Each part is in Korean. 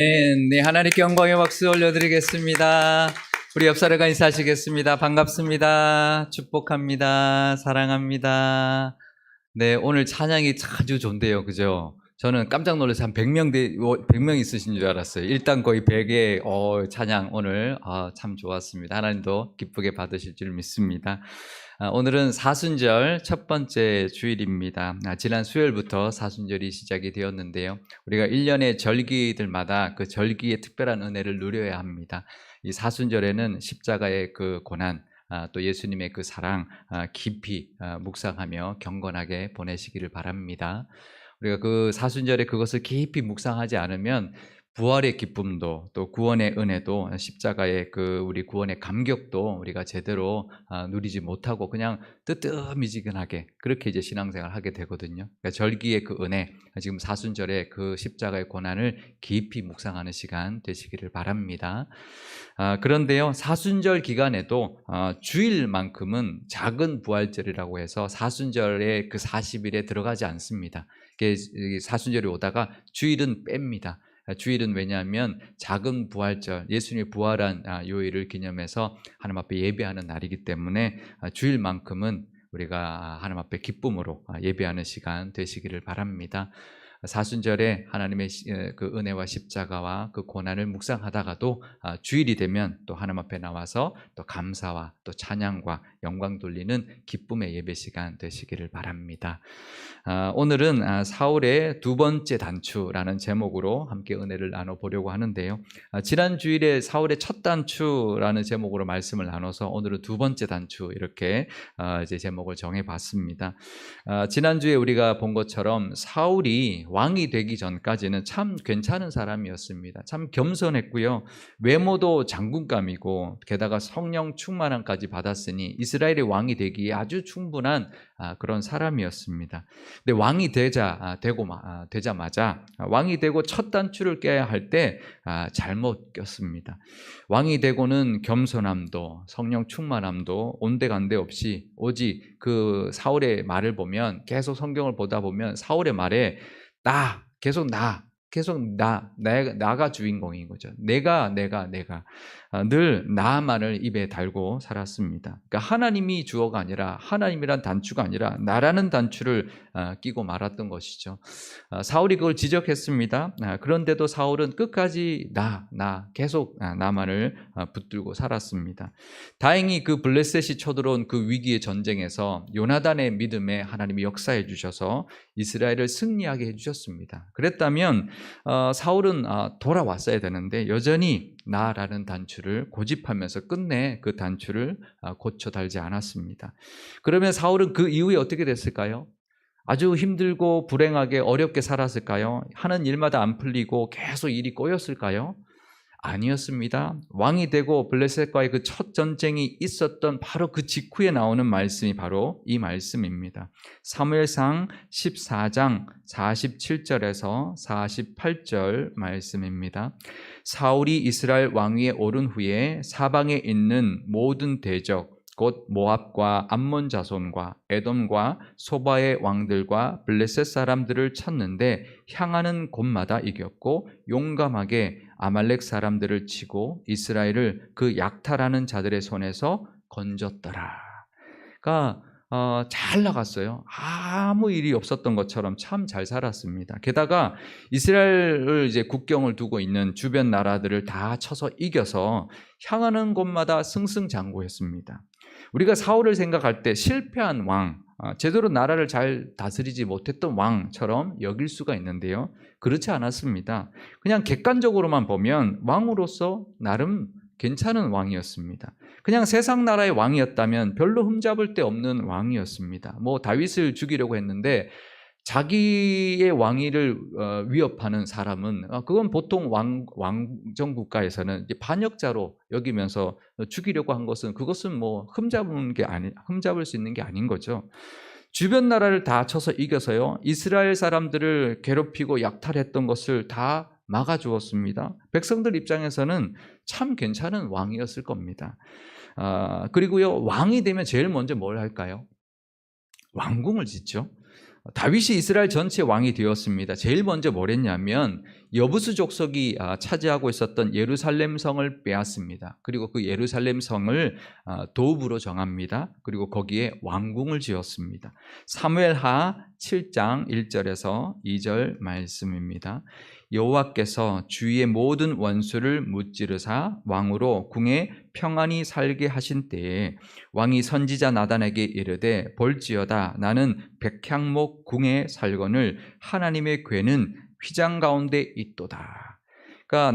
네, 하나님께 영광의 박수 올려드리겠습니다. 우리 옆 사람과 인사하시겠습니다. 반갑습니다. 축복합니다. 사랑합니다. 네, 오늘 찬양이 아주 좋은데요. 그죠? 저는 깜짝 놀라서 한 100명 있으신 줄 알았어요. 일단 거의 100의 찬양 오늘 참 좋았습니다. 하나님도 기쁘게 받으실 줄 믿습니다. 오늘은 사순절 첫 번째 주일입니다. 지난 수요일부터 사순절이 시작이 되었는데요. 우리가 1년의 절기들마다 그 절기의 특별한 은혜를 누려야 합니다. 이 사순절에는 십자가의 그 고난, 또 예수님의 그 사랑 깊이 묵상하며 경건하게 보내시기를 바랍니다. 우리가 그 사순절에 그것을 깊이 묵상하지 않으면 부활의 기쁨도 또 구원의 은혜도 십자가의 그 우리 구원의 감격도 우리가 제대로 누리지 못하고 그냥 뜨뜻미지근하게 그렇게 이제 신앙생활을 하게 되거든요. 그러니까 절기의 그 은혜, 지금 사순절에 그 십자가의 고난을 깊이 묵상하는 시간 되시기를 바랍니다. 그런데요, 사순절 기간에도 주일만큼은 작은 부활절이라고 해서 사순절의 그 40일에 들어가지 않습니다. 사순절이 오다가 주일은 뺍니다. 주일은 왜냐하면 작은 부활절, 예수님이 부활한 요일을 기념해서 하나님 앞에 예배하는 날이기 때문에 주일만큼은 우리가 하나님 앞에 기쁨으로 예배하는 시간 되시기를 바랍니다. 사순절에 하나님의 그 은혜와 십자가와 그 고난을 묵상하다가도 주일이 되면 또 하나님 앞에 나와서 또 감사와 또 찬양과 영광 돌리는 기쁨의 예배 시간 되시기를 바랍니다. 오늘은 사울의 두 번째 단추라는 제목으로 함께 은혜를 나눠보려고 하는데요. 지난 주일에 사울의 첫 단추라는 제목으로 말씀을 나눠서 오늘은 두 번째 단추 이렇게 이제 제목을 정해봤습니다. 지난주에 우리가 본 것처럼 사울이 왕이 되기 전까지는 참 괜찮은 사람이었습니다. 참 겸손했고요. 외모도 장군감이고 게다가 성령 충만함까지 받았으니 이스라엘의 왕이 되기에 아주 충분한 그런 사람이었습니다. 근데 왕이 되자마자 왕이 되고 첫 단추를 껴야 할 때 잘못 꼈습니다. 왕이 되고는 겸손함도 성령 충만함도 온데간데 없이 오직 그 사울의 말을 보면 계속 성경을 보다 보면 사울의 말에 나가 주인공인 거죠. 내가 늘 나만을 입에 달고 살았습니다. 그러니까 하나님이 주어가 아니라 하나님이란 단추가 아니라 나라는 단추를 끼고 말았던 것이죠. 사울이 그걸 지적했습니다. 그런데도 사울은 끝까지 계속 나만을 붙들고 살았습니다. 다행히 그 블레셋이 쳐들어온 그 위기의 전쟁에서 요나단의 믿음에 하나님이 역사해 주셔서 이스라엘을 승리하게 해주셨습니다. 그랬다면 사울은 돌아왔어야 되는데 여전히 나라는 단추를 고집하면서 끝내 그 단추를 고쳐 달지 않았습니다. 그러면 사울은 그 이후에 어떻게 됐을까요? 아주 힘들고 불행하게 어렵게 살았을까요? 하는 일마다 안 풀리고 계속 일이 꼬였을까요? 아니었습니다. 왕이 되고 블레셋과의 그 첫 전쟁이 있었던 바로 그 직후에 나오는 말씀이 바로 이 말씀입니다. 사무엘상 14장 47절에서 48절 말씀입니다. 사울이 이스라엘 왕위에 오른 후에 사방에 있는 모든 대적 곧 모압과 암몬 자손과 에돔과 소바의 왕들과 블레셋 사람들을 쳤는데 향하는 곳마다 이겼고 용감하게 아말렉 사람들을 치고 이스라엘을 그 약탈하는 자들의 손에서 건졌더라. 그러니까 잘 나갔어요. 아무 일이 없었던 것처럼 참 잘 살았습니다. 게다가 이스라엘을 이제 국경을 두고 있는 주변 나라들을 다 쳐서 이겨서 향하는 곳마다 승승장구했습니다. 우리가 사울을 생각할 때 실패한 왕, 제대로 나라를 잘 다스리지 못했던 왕처럼 여길 수가 있는데요. 그렇지 않았습니다. 그냥 객관적으로만 보면 왕으로서 나름 괜찮은 왕이었습니다. 그냥 세상 나라의 왕이었다면 별로 흠잡을 데 없는 왕이었습니다. 다윗을 죽이려고 했는데 자기의 왕위를 위협하는 사람은 그건 보통 왕정 국가에서는 반역자로 여기면서 죽이려고 한 것은 그것은 흠잡을 수 있는 게 아닌 거죠. 주변 나라를 다 쳐서 이겨서요. 이스라엘 사람들을 괴롭히고 약탈했던 것을 다 막아주었습니다. 백성들 입장에서는 참 괜찮은 왕이었을 겁니다. 그리고요, 왕이 되면 제일 먼저 뭘 할까요? 왕궁을 짓죠. 다윗이 이스라엘 전체 왕이 되었습니다. 제일 먼저 뭘 했냐면 여부수 족속이 차지하고 있었던 예루살렘 성을 빼앗습니다. 그리고 그 예루살렘 성을 도읍으로 정합니다. 그리고 거기에 왕궁을 지었습니다. 사무엘하 7장 1절에서 2절 말씀입니다. 여호와께서 주위의 모든 원수를 무찌르사 왕으로 궁에 평안히 살게 하신 때에 왕이 선지자 나단에게 이르되 볼지어다 나는 백향목 궁에 살거늘 하나님의 궤는 휘장 가운데 있도다. 그러니까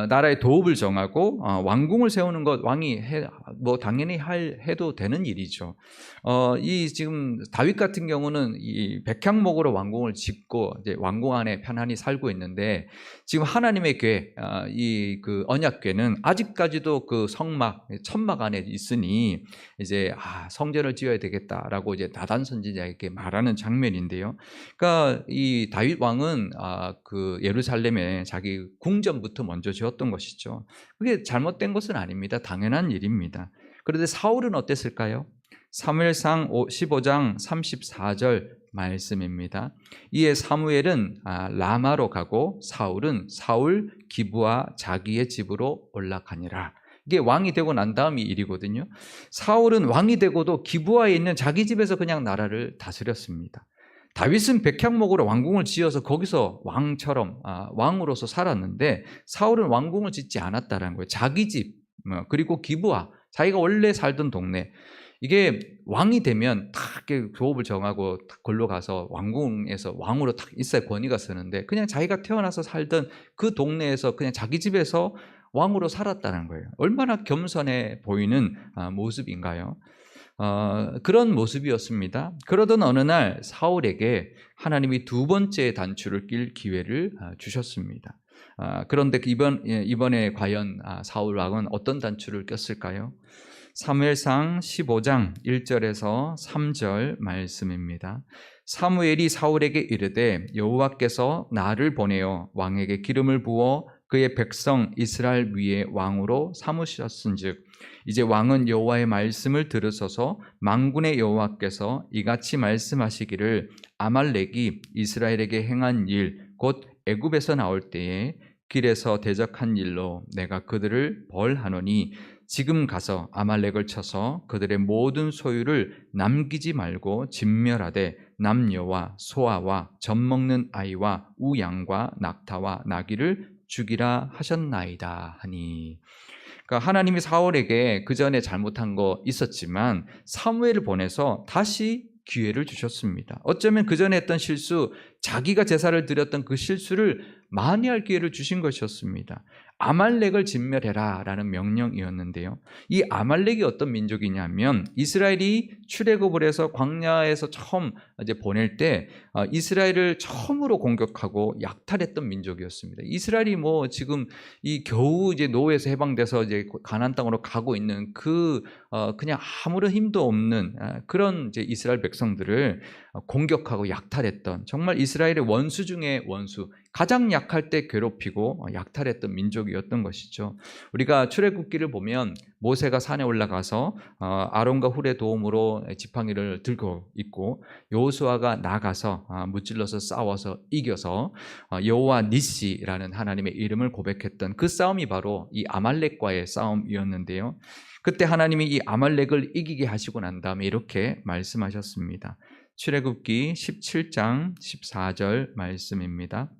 나라의 도읍을 정하고 왕궁을 세우는 것 왕이 당연히 해도 되는 일이죠. 이 지금 다윗 같은 경우는 이 백향목으로 왕궁을 짓고 이제 왕궁 안에 편안히 살고 있는데 지금 하나님의 궤, 이 그 언약궤는 아직까지도 그 성막 천막 안에 있으니 이제 성전을 지어야 되겠다라고 이제 나단 선지자에게 말하는 장면인데요. 그러니까 이 다윗 왕은 그 예루살렘에 자기 궁전부터 먼저 지었던 것이죠. 그게 잘못된 것은 아닙니다. 당연한 일입니다. 그런데 사울은 어땠을까요? 사무엘상 15장 34절 말씀입니다. 이에 사무엘은 라마로 가고 사울은 사울 기브와 자기의 집으로 올라가니라. 이게 왕이 되고 난 다음이 일이거든요. 사울은 왕이 되고도 기브아에 있는 자기 집에서 그냥 나라를 다스렸습니다. 다윗은 백향목으로 왕궁을 지어서 거기서 왕처럼 왕으로서 살았는데 사울은 왕궁을 짓지 않았다는 거예요. 자기 집 그리고 기브아 자기가 원래 살던 동네 이게 왕이 되면 딱 조업을 정하고 걸로 가서 왕궁에서 왕으로 딱 있어야 권위가 서는데 그냥 자기가 태어나서 살던 그 동네에서 그냥 자기 집에서 왕으로 살았다는 거예요. 얼마나 겸손해 보이는 모습인가요? 그런 모습이었습니다. 그러던 어느 날 사울에게 하나님이 두 번째 단추를 낄 기회를 주셨습니다. 그런데 이번에 과연 사울 왕은 어떤 단추를 꼈을까요? 사무엘상 15장 1절에서 3절 말씀입니다. 사무엘이 사울에게 이르되 여호와께서 나를 보내어 왕에게 기름을 부어 그의 백성 이스라엘 위에 왕으로 삼으셨은즉 이제 왕은 여호와의 말씀을 들으소서. 만군의 여호와께서 이같이 말씀하시기를 아말렉이 이스라엘에게 행한 일 곧 애굽에서 나올 때에 길에서 대적한 일로 내가 그들을 벌하노니 지금 가서 아말렉을 쳐서 그들의 모든 소유를 남기지 말고 진멸하되 남녀와 소아와 젖먹는 아이와 우양과 낙타와 나귀를 죽이라 하셨나이다 하니. 그러니까 하나님이 사울에게 그 전에 잘못한 거 있었지만 사무엘을 보내서 다시 기회를 주셨습니다. 어쩌면 그 전에 했던 실수, 자기가 제사를 드렸던 그 실수를 만회할 기회를 주신 것이었습니다. 아말렉을 진멸해라 라는 명령이었는데요. 이 아말렉이 어떤 민족이냐면 이스라엘이 출애굽을 해서 광야에서 처음 이제 보낼 때 이스라엘을 처음으로 공격하고 약탈했던 민족이었습니다. 이스라엘이 뭐 지금 이 겨우 이제 노예에서 해방돼서 이제 가나안 땅으로 가고 있는 그냥 아무런 힘도 없는 그런 이제 이스라엘 백성들을 공격하고 약탈했던 정말 이스라엘의 원수 중에 원수, 가장 약할 때 괴롭히고 약탈했던 민족이었던 것이죠. 우리가 출애굽기를 보면 모세가 산에 올라가서 아론과 훌의 도움으로 지팡이를 들고 있고 여호수아가 나가서 무찔러서 싸워서 이겨서 여호와 니시라는 하나님의 이름을 고백했던 그 싸움이 바로 이 아말렉과의 싸움이었는데요. 그때 하나님이 이 아말렉을 이기게 하시고 난 다음에 이렇게 말씀하셨습니다. 출애굽기 17장 14절 말씀입니다.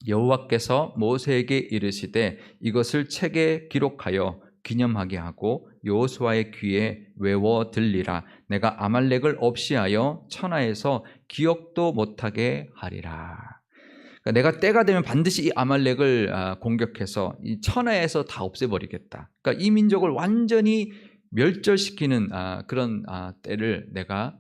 여호와께서 모세에게 이르시되 이것을 책에 기록하여 기념하게 하고 여호수아의 귀에 외워 들리라. 내가 아말렉을 없이하여 천하에서 기억도 못하게 하리라. 그러니까 내가 때가 되면 반드시 이 아말렉을 공격해서 이 천하에서 다 없애버리겠다. 그러니까 이 민족을 완전히 멸절시키는 그런 때를 내가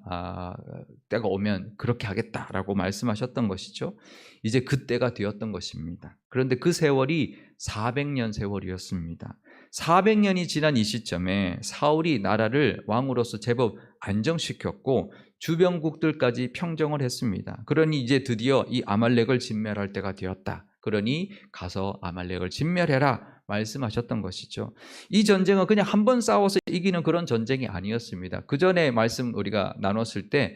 때가 오면 그렇게 하겠다라고 말씀하셨던 것이죠. 이제 그 때가 되었던 것입니다. 그런데 그 세월이 400년 세월이었습니다. 400년이 지난 이 시점에 사울이 나라를 왕으로서 제법 안정시켰고 주변국들까지 평정을 했습니다. 그러니 이제 드디어 이 아말렉을 진멸할 때가 되었다. 그러니 가서 아말렉을 진멸해라 말씀하셨던 것이죠. 이 전쟁은 그냥 한 번 싸워서 이기는 그런 전쟁이 아니었습니다. 그 전에 말씀 우리가 나눴을 때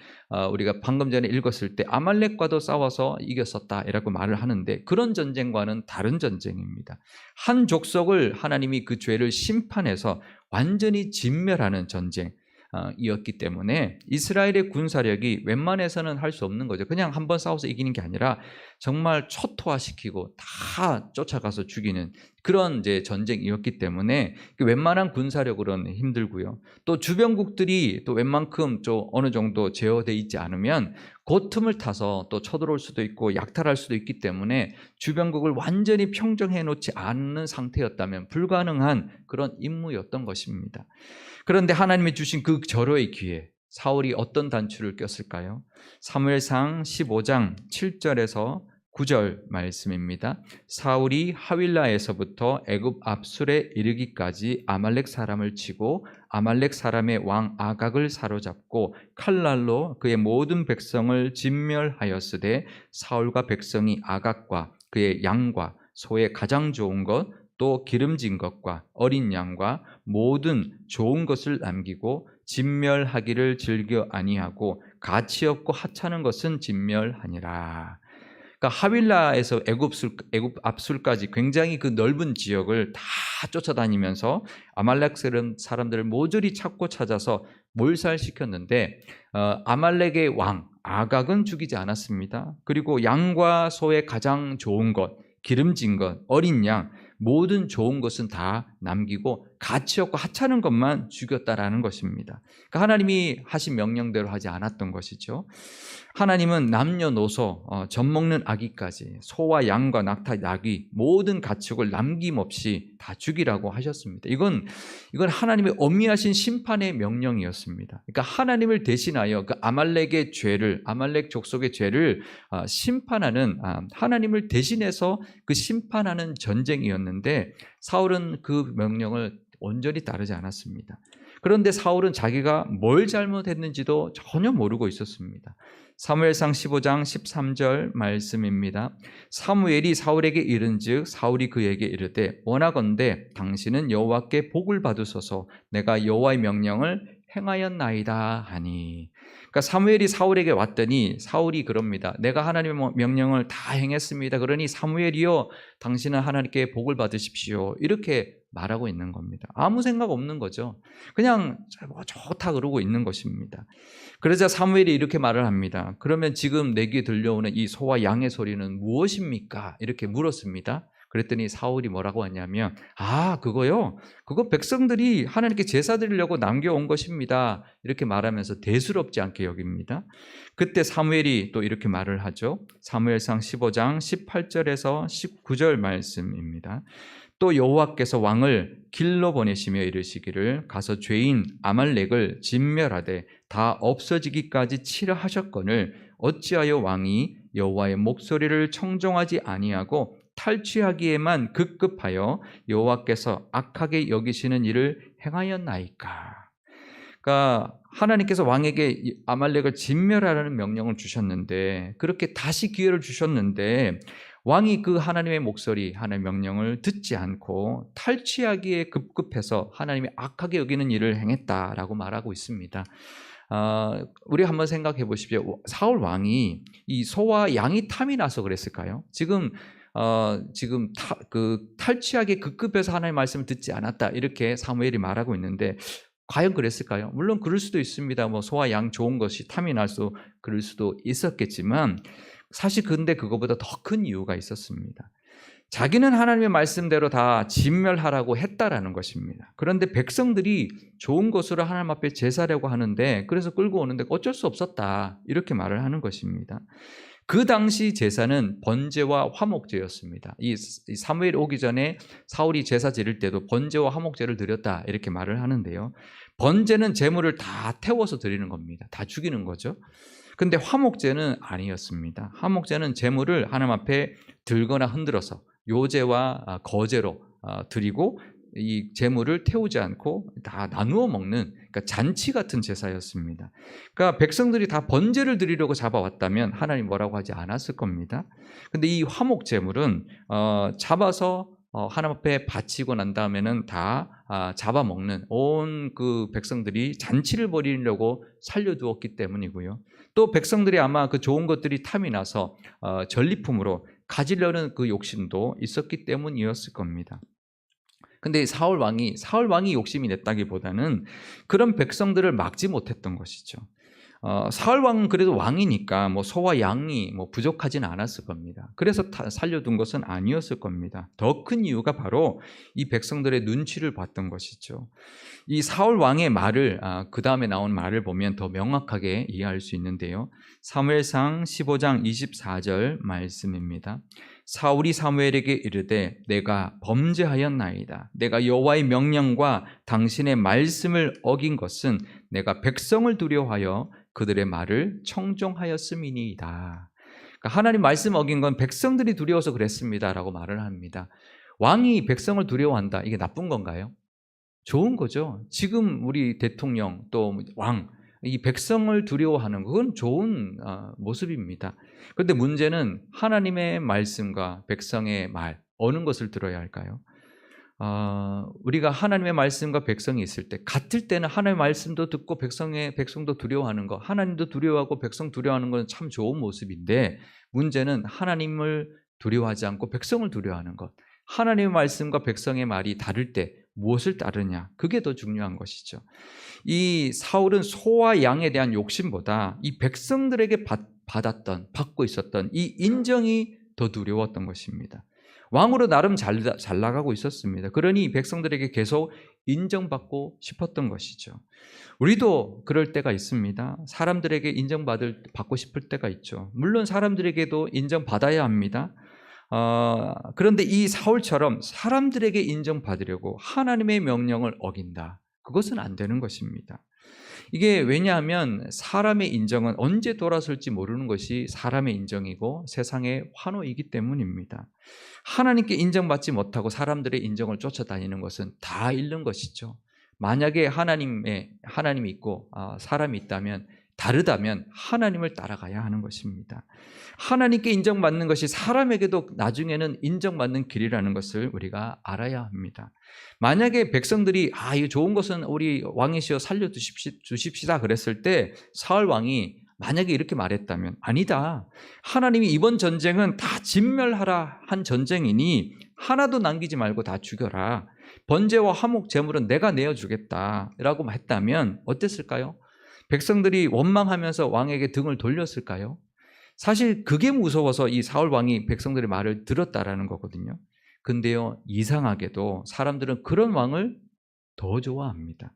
우리가 방금 전에 읽었을 때 아말렉과도 싸워서 이겼었다라고 말을 하는데 그런 전쟁과는 다른 전쟁입니다. 한 족속을 하나님이 그 죄를 심판해서 완전히 진멸하는 전쟁 이었기 때문에 이스라엘의 군사력이 웬만해서는 할 수 없는 거죠. 그냥 한번 싸워서 이기는 게 아니라 정말 초토화시키고 다 쫓아가서 죽이는 그런 이제 전쟁이었기 때문에 웬만한 군사력으로는 힘들고요. 또 주변국들이 또 웬만큼 좀 어느 정도 제어돼 있지 않으면 그 틈을 타서 또 쳐들어올 수도 있고 약탈할 수도 있기 때문에 주변국을 완전히 평정해 놓지 않는 상태였다면 불가능한 그런 임무였던 것입니다. 그런데 하나님이 주신 그 절호의 기회, 사울이 어떤 단추를 꼈을까요? 사무엘상 15장 7절에서 9절 말씀입니다. 사울이 하윌라에서부터 애굽 압술에 이르기까지 아말렉 사람을 치고 아말렉 사람의 왕 아각을 사로잡고 칼날로 그의 모든 백성을 진멸하였으되 사울과 백성이 아각과 그의 양과 소의 가장 좋은 것 또 기름진 것과 어린 양과 모든 좋은 것을 남기고 진멸하기를 즐겨 아니하고 가치 없고 하찮은 것은 진멸하니라. 그러니까 하윌라에서 애굽 압술까지 굉장히 그 넓은 지역을 다 쫓아다니면서 아말렉 사람들을 모조리 찾고 찾아서 몰살시켰는데 아말렉의 왕 아각은 죽이지 않았습니다. 그리고 양과 소의 가장 좋은 것, 기름진 것, 어린 양 모든 좋은 것은 다 남기고 가치 없고 하찮은 것만 죽였다라는 것입니다. 그러니까 하나님이 하신 명령대로 하지 않았던 것이죠. 하나님은 남녀노소, 젖 먹는 아기까지 소와 양과 낙타, 나귀 모든 가축을 남김없이 다 죽이라고 하셨습니다. 이건 하나님의 엄미하신 심판의 명령이었습니다. 그러니까 하나님을 대신하여 그 아말렉의 죄를, 아말렉 족속의 죄를 심판하는 하나님을 대신해서 그 심판하는 전쟁이었는데 사울은 그 명령을 온전히 따르지 않았습니다. 그런데 사울은 자기가 뭘 잘못했는지도 전혀 모르고 있었습니다. 사무엘상 15장 13절 말씀입니다. 사무엘이 사울에게 이른즉 사울이 그에게 이르되 원하건대 당신은 여호와께 복을 받으소서 내가 여호와의 명령을 행하였나이다 하니. 그러니까 사무엘이 사울에게 왔더니 사울이 그럽니다. 내가 하나님의 명령을 다 행했습니다. 그러니 사무엘이여 당신은 하나님께 복을 받으십시오. 이렇게 말하고 있는 겁니다. 아무 생각 없는 거죠. 그냥 좋다 그러고 있는 것입니다. 그러자 사무엘이 이렇게 말을 합니다. 그러면 지금 내 귀에 들려오는 이 소와 양의 소리는 무엇입니까? 이렇게 물었습니다. 그랬더니 사울이 뭐라고 하냐면 그거요? 그거 백성들이 하나님께 제사 드리려고 남겨온 것입니다. 이렇게 말하면서 대수롭지 않게 여깁니다. 그때 사무엘이 또 이렇게 말을 하죠. 사무엘상 15장 18절에서 19절 말씀입니다. 또 여호와께서 왕을 길로 보내시며 이르시기를 가서 죄인 아말렉을 진멸하되 다 없어지기까지 치려 하셨거늘 어찌하여 왕이 여호와의 목소리를 청종하지 아니하고 탈취하기에만 급급하여 여호와께서 악하게 여기시는 일을 행하였나이까. 그러니까 하나님께서 왕에게 아말렉을 진멸하라는 명령을 주셨는데 그렇게 다시 기회를 주셨는데 왕이 그 하나님의 목소리, 하나님의 명령을 듣지 않고 탈취하기에 급급해서 하나님이 악하게 여기는 일을 행했다라고 말하고 있습니다. 우리 한번 생각해 보십시오. 사울 왕이 이 소와 양이 탐이 나서 그랬을까요? 지금 탈취하기에 급급해서 하나님의 말씀을 듣지 않았다 이렇게 사무엘이 말하고 있는데 과연 그랬을까요? 물론 그럴 수도 있습니다. 뭐 소와 양 좋은 것이 탐이 나서 그럴 수도 있었겠지만 사실 근데 그거보다 더 큰 이유가 있었습니다. 자기는 하나님의 말씀대로 다 진멸하라고 했다라는 것입니다. 그런데 백성들이 좋은 것으로 하나님 앞에 제사려고 하는데 그래서 끌고 오는데 어쩔 수 없었다 이렇게 말을 하는 것입니다. 그 당시 제사는 번제와 화목제였습니다. 이 사무엘 오기 전에 사울이 제사 지를 때도 번제와 화목제를 드렸다 이렇게 말을 하는데요. 번제는 제물을 다 태워서 드리는 겁니다. 다 죽이는 거죠. 근데 화목제는 아니었습니다. 화목제는 제물을 하나님 앞에 들거나 흔들어서 요제와 거제로 드리고 이 제물을 태우지 않고 다 나누어 먹는 그러니까 잔치 같은 제사였습니다. 그러니까 백성들이 다 번제를 드리려고 잡아왔다면 하나님 뭐라고 하지 않았을 겁니다. 근데 이 화목 제물은 잡아서 하나님 앞에 바치고 난 다음에는 다 잡아먹는 온 그 백성들이 잔치를 벌이려고 살려두었기 때문이고요. 또 백성들이 아마 그 좋은 것들이 탐이 나서 전리품으로 가지려는 그 욕심도 있었기 때문이었을 겁니다. 근데 사울 왕이 욕심이 냈다기보다는 그런 백성들을 막지 못했던 것이죠. 사울 왕은 그래도 왕이니까 뭐 소와 양이 뭐 부족하진 않았을 겁니다. 그래서 살려둔 것은 아니었을 겁니다. 더 큰 이유가 바로 이 백성들의 눈치를 봤던 것이죠. 이 사울 왕의 말을 그 다음에 나온 말을 보면 더 명확하게 이해할 수 있는데요. 사무엘상 15장 24절 말씀입니다. 사울이 사무엘에게 이르되 내가 범죄하였나이다. 내가 여호와의 명령과 당신의 말씀을 어긴 것은 내가 백성을 두려워하여 그들의 말을 청종하였음이니이다. 그러니까 하나님 말씀 어긴 건 백성들이 두려워서 그랬습니다라고 말을 합니다. 왕이 백성을 두려워한다. 이게 나쁜 건가요? 좋은 거죠. 지금 우리 대통령 또 왕, 이 백성을 두려워하는 그건 좋은 모습입니다. 그런데 문제는 하나님의 말씀과 백성의 말 어느 것을 들어야 할까요? 우리가 하나님의 말씀과 백성이 있을 때 같을 때는 하나님의 말씀도 듣고 백성도 두려워하는 것, 하나님도 두려워하고 백성 두려워하는 건 참 좋은 모습인데 문제는 하나님을 두려워하지 않고 백성을 두려워하는 것, 하나님의 말씀과 백성의 말이 다를 때 무엇을 따르냐, 그게 더 중요한 것이죠. 이 사울은 소와 양에 대한 욕심보다 이 백성들에게 받고 있었던 이 인정이 더 두려웠던 것입니다. 왕으로 나름 잘 나가고 있었습니다. 그러니 백성들에게 계속 인정받고 싶었던 것이죠. 우리도 그럴 때가 있습니다. 사람들에게 받고 싶을 때가 있죠. 물론 사람들에게도 인정받아야 합니다. 그런데 이 사울처럼 사람들에게 인정받으려고 하나님의 명령을 어긴다. 그것은 안 되는 것입니다. 이게 왜냐하면 사람의 인정은 언제 돌아설지 모르는 것이 사람의 인정이고 세상의 환호이기 때문입니다. 하나님께 인정받지 못하고 사람들의 인정을 쫓아다니는 것은 다 잃는 것이죠. 만약에 하나님이 있고 사람이 있다면 다르다면 하나님을 따라가야 하는 것입니다. 하나님께 인정받는 것이 사람에게도 나중에는 인정받는 길이라는 것을 우리가 알아야 합니다. 만약에 백성들이 이 좋은 것은 우리 왕이시여 살려주십시다 그랬을 때 사울 왕이 만약에 이렇게 말했다면 아니다. 하나님이 이번 전쟁은 다 진멸하라 한 전쟁이니 하나도 남기지 말고 다 죽여라. 번제와 화목 제물은 내가 내어주겠다라고 했다면 어땠을까요? 백성들이 원망하면서 왕에게 등을 돌렸을까요? 사실 그게 무서워서 이 사울 왕이 백성들의 말을 들었다라는 거거든요. 근데요, 이상하게도 사람들은 그런 왕을 더 좋아합니다.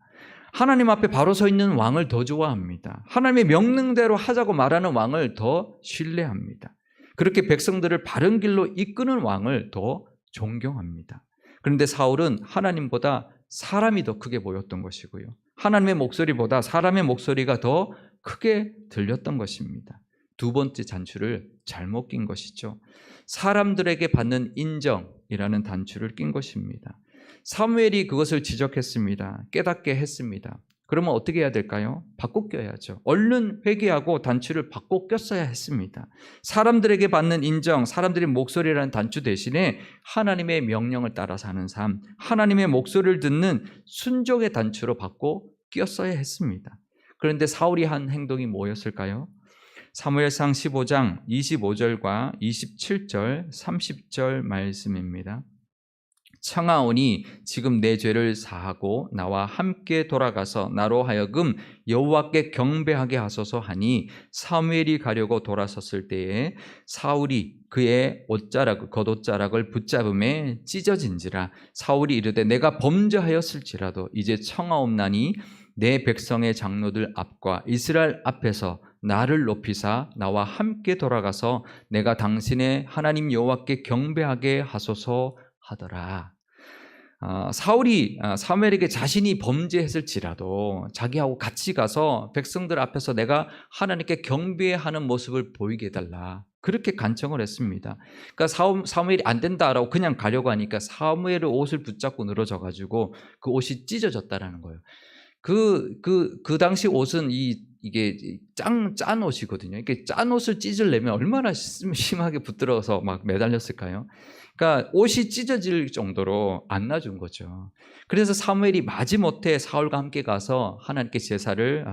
하나님 앞에 바로 서 있는 왕을 더 좋아합니다. 하나님의 명령대로 하자고 말하는 왕을 더 신뢰합니다. 그렇게 백성들을 바른 길로 이끄는 왕을 더 존경합니다. 그런데 사울은 하나님보다 사람이 더 크게 보였던 것이고요. 하나님의 목소리보다 사람의 목소리가 더 크게 들렸던 것입니다. 두 번째 단추를 잘못 낀 것이죠. 사람들에게 받는 인정이라는 단추를 낀 것입니다. 사무엘이 그것을 지적했습니다. 깨닫게 했습니다. 그러면 어떻게 해야 될까요? 바꿔 껴야죠. 얼른 회개하고 단추를 바꿔 꼈어야 했습니다. 사람들에게 받는 인정, 사람들의 목소리라는 단추 대신에 하나님의 명령을 따라 사는 삶, 하나님의 목소리를 듣는 순종의 단추로 바꿔 꼈어야 했습니다. 그런데 사울이 한 행동이 뭐였을까요? 사무엘상 15장 25절과 27절, 30절 말씀입니다. 청하오니 지금 내 죄를 사하고 나와 함께 돌아가서 나로 하여금 여호와께 경배하게 하소서 하니 사무엘이 가려고 돌아섰을 때에 사울이 그의 겉옷자락을 붙잡음에 찢어진지라. 사울이 이르되 내가 범죄하였을지라도 이제 청하옵나니 내 백성의 장로들 앞과 이스라엘 앞에서 나를 높이사 나와 함께 돌아가서 내가 당신의 하나님 여호와께 경배하게 하소서 하더라. 사울이 사무엘에게 자신이 범죄했을지라도 자기하고 같이 가서 백성들 앞에서 내가 하나님께 경배하는 모습을 보이게 해달라, 그렇게 간청을 했습니다. 그러니까 사무엘이 안 된다라고 그냥 가려고 하니까 사무엘의 옷을 붙잡고 늘어져가지고 그 옷이 찢어졌다라는 거예요. 그 당시 옷은 이게 짠 옷이거든요. 이렇게 짠 옷을 찢으려면 얼마나 심하게 붙들어서 막 매달렸을까요? 그러니까 옷이 찢어질 정도로 안 놔준 거죠. 그래서 사무엘이 마지못해 사울과 함께 가서 하나님께 제사를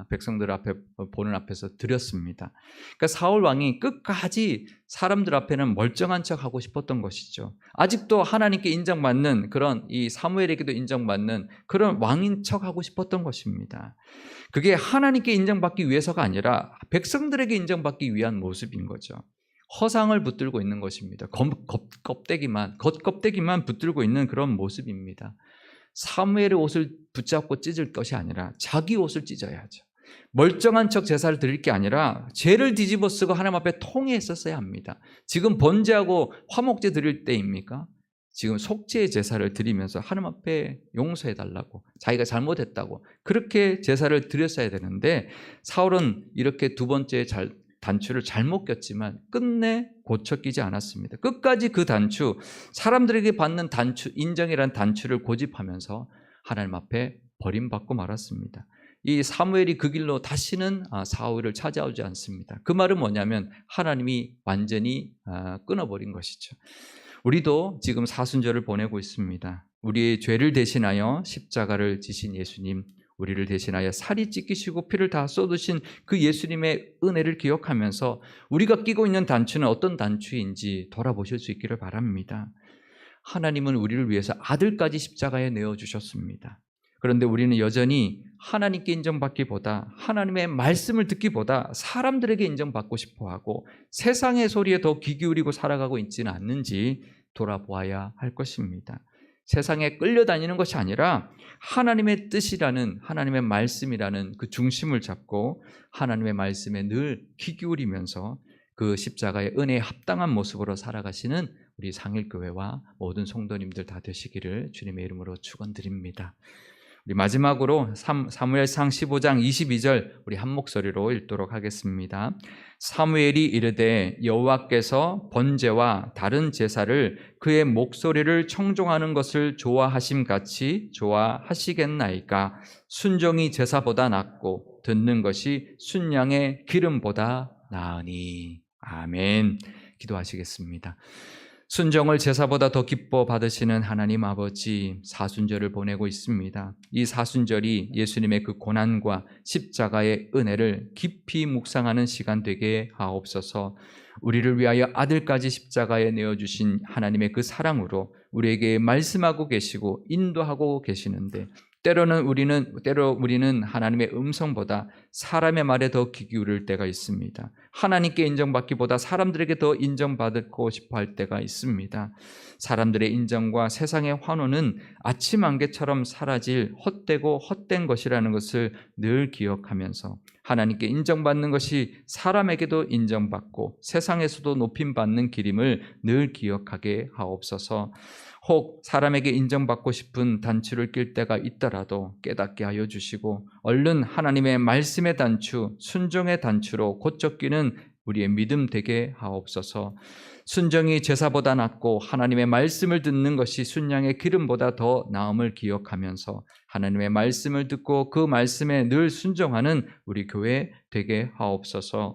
백성들 앞에 보는 앞에서 드렸습니다. 그러니까 사울 왕이 끝까지 사람들 앞에는 멀쩡한 척 하고 싶었던 것이죠. 아직도 하나님께 인정받는 그런 이 사무엘에게도 인정받는 그런 왕인 척 하고 싶었던 것입니다. 그게 하나님께 인정받기 위해서가 아니라 백성들에게 인정받기 위한 모습인 거죠. 허상을 붙들고 있는 것입니다. 겉껍데기만 붙들고 있는 그런 모습입니다. 사무엘의 옷을 붙잡고 찢을 것이 아니라 자기 옷을 찢어야죠. 멀쩡한 척 제사를 드릴 게 아니라 죄를 뒤집어 쓰고 하나님 앞에 통회했었어야 합니다. 지금 번제하고 화목제 드릴 때입니까? 지금 속죄의 제사를 드리면서 하나님 앞에 용서해달라고, 자기가 잘못했다고 그렇게 제사를 드렸어야 되는데, 사울은 이렇게 두 번째 단추를 잘못 꼈지만 끝내 고쳐 끼지 않았습니다. 끝까지 그 단추, 사람들에게 받는 단추, 인정이라는 단추를 고집하면서 하나님 앞에 버림받고 말았습니다. 이 사무엘이 그 길로 다시는 사울을 찾아오지 않습니다. 그 말은 뭐냐면 하나님이 완전히 끊어버린 것이죠. 우리도 지금 사순절을 보내고 있습니다. 우리의 죄를 대신하여 십자가를 지신 예수님, 우리를 대신하여 살이 찢기시고 피를 다 쏟으신 그 예수님의 은혜를 기억하면서 우리가 끼고 있는 단추는 어떤 단추인지 돌아보실 수 있기를 바랍니다. 하나님은 우리를 위해서 아들까지 십자가에 내어주셨습니다. 그런데 우리는 여전히 하나님께 인정받기보다, 하나님의 말씀을 듣기보다 사람들에게 인정받고 싶어하고 세상의 소리에 더 귀 기울이고 살아가고 있지는 않는지 돌아보아야 할 것입니다. 세상에 끌려다니는 것이 아니라 하나님의 뜻이라는, 하나님의 말씀이라는 그 중심을 잡고 하나님의 말씀에 늘 귀 기울이면서 그 십자가의 은혜에 합당한 모습으로 살아가시는 우리 상일교회와 모든 성도님들 다 되시기를 주님의 이름으로 축원드립니다. 우리 마지막으로 사무엘상 15장 22절 우리 한 목소리로 읽도록 하겠습니다. 사무엘이 이르되 여호와께서 번제와 다른 제사를 그의 목소리를 청종하는 것을 좋아하심 같이 좋아하시겠나이까. 순종이 제사보다 낫고 듣는 것이 순양의 기름보다 나으니. 아멘. 기도하시겠습니다. 순종을 제사보다 더 기뻐 받으시는 하나님 아버지, 사순절을 보내고 있습니다. 이 사순절이 예수님의 그 고난과 십자가의 은혜를 깊이 묵상하는 시간 되게 하옵소서. 우리를 위하여 아들까지 십자가에 내어주신 하나님의 그 사랑으로 우리에게 말씀하고 계시고 인도하고 계시는데, 때로 우리는 하나님의 음성보다 사람의 말에 더 귀 기울일 때가 있습니다. 하나님께 인정받기보다 사람들에게 더 인정받고 싶어 할 때가 있습니다. 사람들의 인정과 세상의 환호는 아침 안개처럼 사라질 헛되고 헛된 것이라는 것을 늘 기억하면서 하나님께 인정받는 것이 사람에게도 인정받고 세상에서도 높임받는 길임을 늘 기억하게 하옵소서. 혹 사람에게 인정받고 싶은 단추를 낄 때가 있더라도 깨닫게 하여 주시고 얼른 하나님의 말씀의 단추, 순종의 단추로 곧저 끼는 우리의 믿음 되게 하옵소서. 순종이 제사보다 낫고 하나님의 말씀을 듣는 것이 순양의 기름보다 더 나음을 기억하면서 하나님의 말씀을 듣고 그 말씀에 늘 순종하는 우리 교회 되게 하옵소서.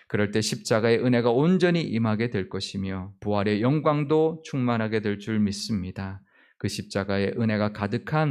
그럴 때 십자가의 은혜가 온전히 임하게 될 것이며 부활의 영광도 충만하게 될 줄 믿습니다. 그 십자가의 은혜가 가득한